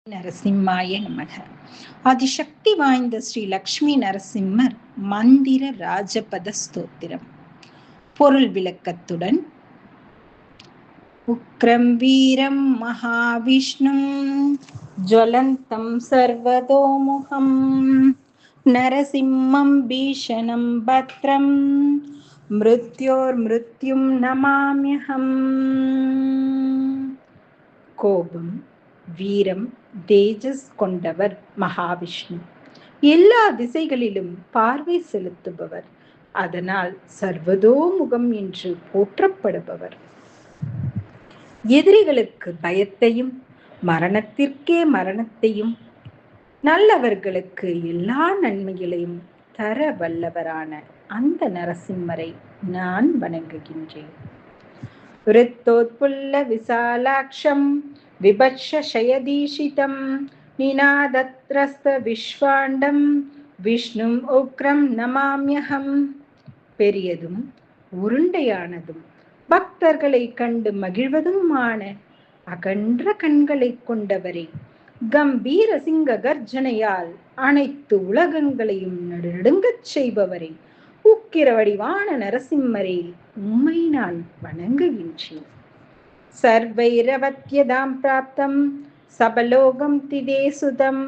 நரசிம்மாய நமக. அதிசக்தி வாய்ந்த ஸ்ரீ லக்ஷ்மி நரசிம்மர் மந்திர ராஜபத ஸ்தோத்திரம். பொருள் விளக்கத்துடன்: உக்ரம் வீரம் மகாவிஷ்ணும் ஜ்வலந்தம் சர்வதோமுகம் நரசிம்மம் பீஷணம் பத்ரம் மிருத்யோர் மிருத்யும் நமாம்யஹம். கோபம், வீரம், தேஜஸ் கொண்டவர் மகாவிஷ்ணு. எல்லா திசைகளிலும் பார்வை செலுத்துபவர். அதனால் சர்வதோமுகம் என்று போற்றப்படுபவர். எதிரிகளுக்கு பயத்தையும் மரணத்திற்கே மரணத்தையும், நல்லவர்களுக்கு எல்லா நன்மைகளையும் தர வல்லவரான அந்த நரசிம்மரை நான் வணங்குகின்றேன். விருத்தோத்புல்ல விசாலாட்சம் விபத்ஷயதீஷிதம் நிநாதத்ரஸ்த விஸ்வாண்டம் விஷ்ணும் உக்ரம் நமாம்யஹம். பெரியதும் உருண்டையானதும் பக்தர்களை கண்டு மகிழ்வதுமான அகன்ற கண்களை கொண்டவரே, கம்பீர சிங்க கர்ஜனையால் அனைத்து உலகங்களையும் நடுநடுங்கச் செய்பவரே, உக்கிர வடிவான நரசிம்மரே, உம்மை நான் வணங்குகின்றேன். சர்வைரவத்யதாம் பிராப்தம் சபலோகம் திதே சுதம்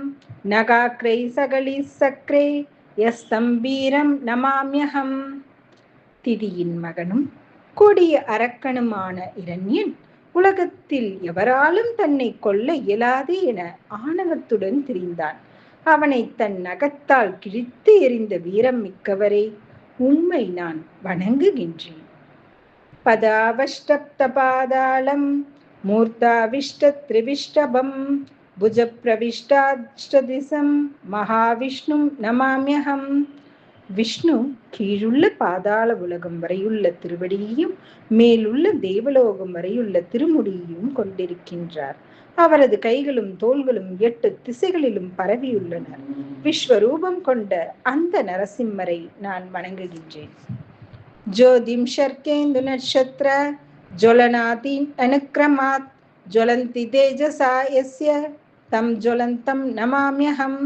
நகாக்ரை சகலி சக்ரே யஸ்தம் வீரம் நமாம்யஹம். திதியின் மகனும் கொடிய அரக்கனுமான இரண்யன் உலகத்தில் எவராலும் தன்னை கொல்ல இயலாது என ஆணவத்துடன் திரிந்தான். அவனை தன் நகத்தால் கிழித்து எறிந்த வீரம் மிக்கவரே, உம்மை நான் வணங்குகின்றேன். பதாவஷ்டப்த பாதாளம் மூர்த்தாவிஷ்ட திரிவிஷ்டபம் புஜப்பிரவிஷ்டாஷ்டதிசம் மகாவிஷ்ணும் நமாம்யஹம். விஷ்ணு கீழுள்ள பாதாள உலகம் வரையுள்ள திருவடியையும் மேலுள்ள தேவலோகம் வரையுள்ள திருமுடியையும் கொண்டிருக்கின்றார். அவரது கைகளும் தோள்களும் 8 திசைகளிலும் பரவியுள்ளன. விஸ்வரூபம் கொண்ட அந்த நரசிம்மரை நான் வணங்குகின்றேன். ஜோதிம் ஷர்கேந்து நட்சத்திர ஜொலனாதி அனுக்ரமாத் ஜொலந்தி தேஜசா யஸ்ய தம் ஜொலந்தம் நமாம்யஹம்.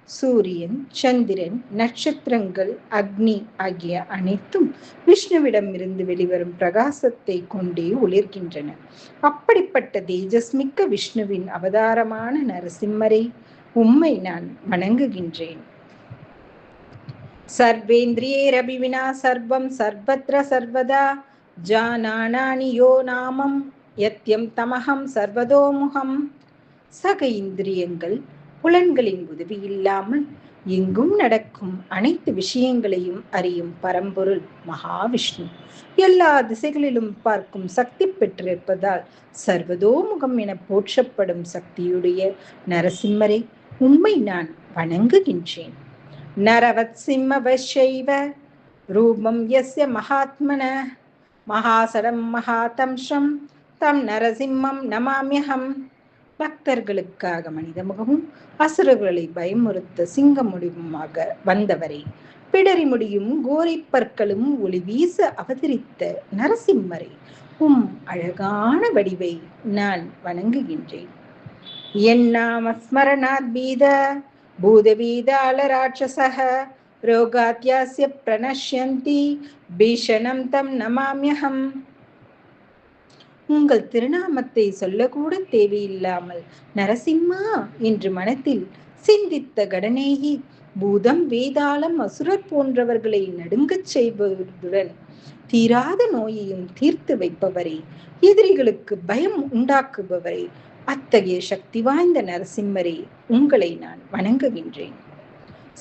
சூரியன், சந்திரன், நட்சத்திரங்கள், அக்னி ஆகிய அனைத்தும் விஷ்ணுவிடம் இருந்து வெளிவரும் பிரகாசத்தை கொண்டே ஒளிர்கின்றன. அப்படிப்பட்ட தேஜஸ்மிக்க விஷ்ணுவின் அவதாரமான நரசிம்மரை உம்மை நான் வணங்குகின்றேன். சர்வேந்திரியேரபிவினா சர்வம் சர்வத்ர சர்வதா ஜானானானி யோ நாமம் யத்யம் தமஹம் சர்வதோமுகம். சக இந்திரியங்கள், புலன்களின் உதவி இல்லாமல் எங்கும் நடக்கும் அனைத்து விஷயங்களையும் அறியும் பரம்பொருள் மகாவிஷ்ணு. எல்லா திசைகளிலும் பார்க்கும் சக்தி பெற்றிருப்பதால் சர்வதோமுகம் என போற்றப்படும் சக்தியுடைய நரசிம்மரை உம்மை நான் வணங்குகின்றேன். நரவத் சிம்மவசைவ ரூபம் யஸ்ய மகாத்மன மகாசடம் மகாதம்சம் தம் நரசிம்மம் நமாம்யஹம். பக்தர்களுக்காக மனித முகமும் அசுரர்களை பயமுறுத்த சிங்க முடிவுமாக வந்தவரே, பிடரி முடியும் கோரை பற்களும் ஒளி வீச அவதரித்த நரசிம்மரை, உம் அழகான வடிவை நான் வணங்குகின்றேன். என்னாமஸ்மரணாத் பீத பூதவீதால ராட்சசஹ ரோகாத்யாஸ்ய பிரணஷ்யந்தி பீஷணம் தம் நமாம்யஹம். உங்கள் திருநாமத்தை சொல்லக்கூட தேவையில்லாமல் நரசிம்மா என்று மனத்தில் சிந்தித்த கடனேகி பூதம், வேதாளம், அசுரர் போன்றவர்களை நடுங்கச் செய்வதுடன் தீராத நோயையும் தீர்த்து வைப்பவரே, எதிரிகளுக்கு பயம் உண்டாக்குபவரே, அத்தகைய சக்தி வாய்ந்த நரசிம்மரே, உங்களை நான் வணங்குகின்றேன்.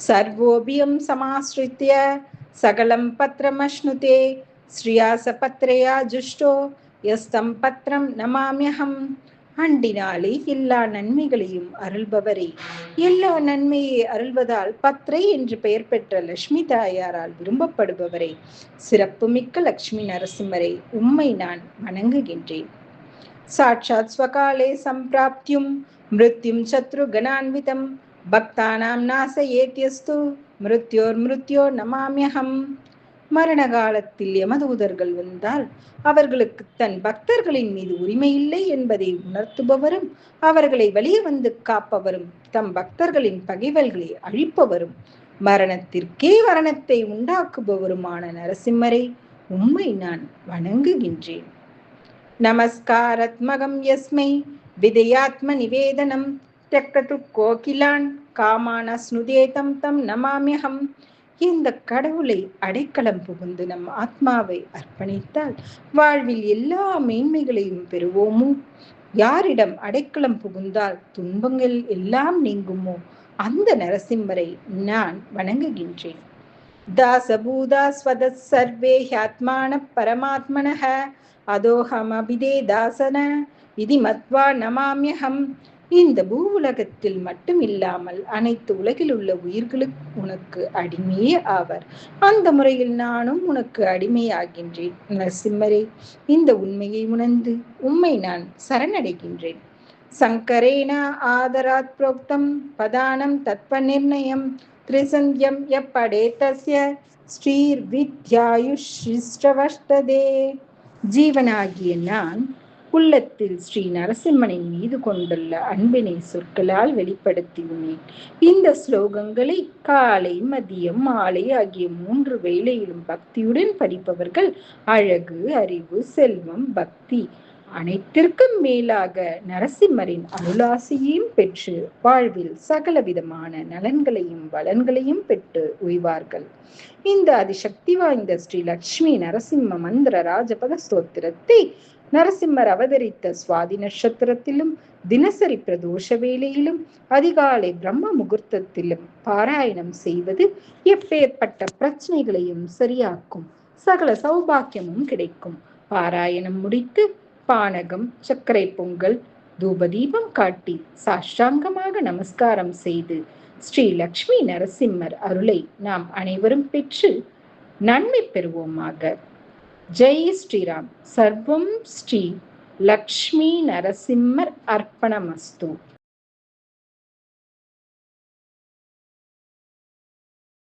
சர்வோபியம் சமாஸ்ரித்ய சகலம் பத்ரமஷ்ணுதே ஸ்ரீயாச பத்ரயா ஜுஷ்டோ யஸ்தம் பத்ரம் நமாம்யஹம். அண்டினாலே எல்லா நன்மைகளையும் அருள்பவரே, எல்லா நன்மையை அருள்வதால் பத்ரை என்று பெயர் பெற்ற லட்சுமி தாயாரால் விரும்பப்படுபவரே, சிறப்புமிக்க லட்சுமி நரசிம்மரை உம்மை நான் வணங்குகின்றேன். சாட்சாத் ஸ்வகாலே சம்பிராப்தியும் மிருத்யும் சத்ரு கணான்விதம் பக்தானாம் நாசயேத்யஸ்து மிருத்யோர் மிருத்யோ நமாம்யஹம். மரண காலத்தில் யமதூதர்கள் வந்தால் அவர்களுக்கு தன் பக்தர்களின் மீது உரிமை இல்லை என்பதை உணர்த்துபவரும், அவர்களை வெளியே வந்து காப்பவரும், தம் பக்தர்களின் பகைவல்களை அழிப்பவரும், மரணத்திற்கே மரணத்தை உண்டாக்குபவருமான நரசிம்மரை உம்மை நான் வணங்குகின்றேன். நமஸ்காரத்மகம் யஸ்மை விதயாத்ம நிவேதனம் தெக்கது கோகிலான் காமான ஸ்னுதேதம் தம் நமாமியகம். இந்த கடவுளை அடைக்கலம் புகுந்து நம் ஆத்மாவை அர்ப்பணித்தால் வாழ்வில் எல்லா மேன்மைகளையும் பெறுவோமோ, யாரிடம் அடைக்கலம் புகுந்தால் துன்பங்கள் எல்லாம் நீங்குமோ அந்த நரசிம்மரை நான் வணங்குகின்றேன். தாசபூதா ஸ்வதத் சர்வே ஹ்யாத்மான பரமாத்மனஹ அதோஹம் அபிதே தாசன இதி மத்வா நமாமியகம். இந்த பூ உலகத்தில் மட்டும் இல்லாமல் அனைத்து உலகில் உள்ள உயிர்களுக்கு உனக்கு அடிமையே ஆவர். அந்த முறையில் நானும் உனக்கு அடிமையாகின்றேன். நரசிம்மரே, இந்த உண்மையை உணர்ந்து உம்மை நான் சரணடைகின்றேன். சங்கரேன ஆதராத் புரோக்தம் பதானம் தத்வ நிர்ணயம் திரிசந்தியம் எப்படேதஸ்ய ஸ்ரீர் வித்யாயுஷ்டவஷ்டதே. ஜீவனாகிய நான் உள்ளத்தில் ஸ்ரீ நரசிம்மனின் மீது கொண்டுள்ள அன்பினை சொற்களால் வெளிப்படுத்தியுள்ளேன். இந்த ஸ்லோகங்களை காலை, மதியம், மாலை ஆகிய 3 வேளையிலும் பக்தியுடன் படிப்பவர்கள் அழகு, அறிவு, செல்வம், பக்தி அனைத்திற்கும் மேலாக நரசிம்மரின் அருளாசியையும் பெற்று வாழ்வில் சகல விதமான நலன்களையும் பலன்களையும் பெற்று உய்வார்கள். இந்த அதிசக்தி வாய்ந்த ஸ்ரீ லட்சுமி நரசிம்ம மந்திர ராஜபத ஸ்தோத்திரத்தை நரசிம்மர் அவதரித்த சுவாதி நட்சத்திரத்திலும், தினசரி பிரதோஷ வேளையிலும், அதிகாலை பிரம்ம முகூர்த்தத்திலும் பாராயணம் செய்வது எப்பேற்பட்ட பிரச்சனைகளையும் சரியாக்கும். சகல சௌபாக்கியமும் கிடைக்கும். பாராயணம் முடித்து பானகம், சர்க்கரை பொங்கல், தூபதீபம் காட்டி சாஷ்டாங்கமாக நமஸ்காரம் செய்து ஸ்ரீ லக்ஷ்மி நரசிம்மர் அருளை நாம் அனைவரும் பெற்று நன்மை பெறுவோமாக. ஜெய் ஸ்ரீராம். சர்வம் ஸ்ரீ லக்ஷ்மி நரசிம்மர் அர்ப்பணமஸ்து.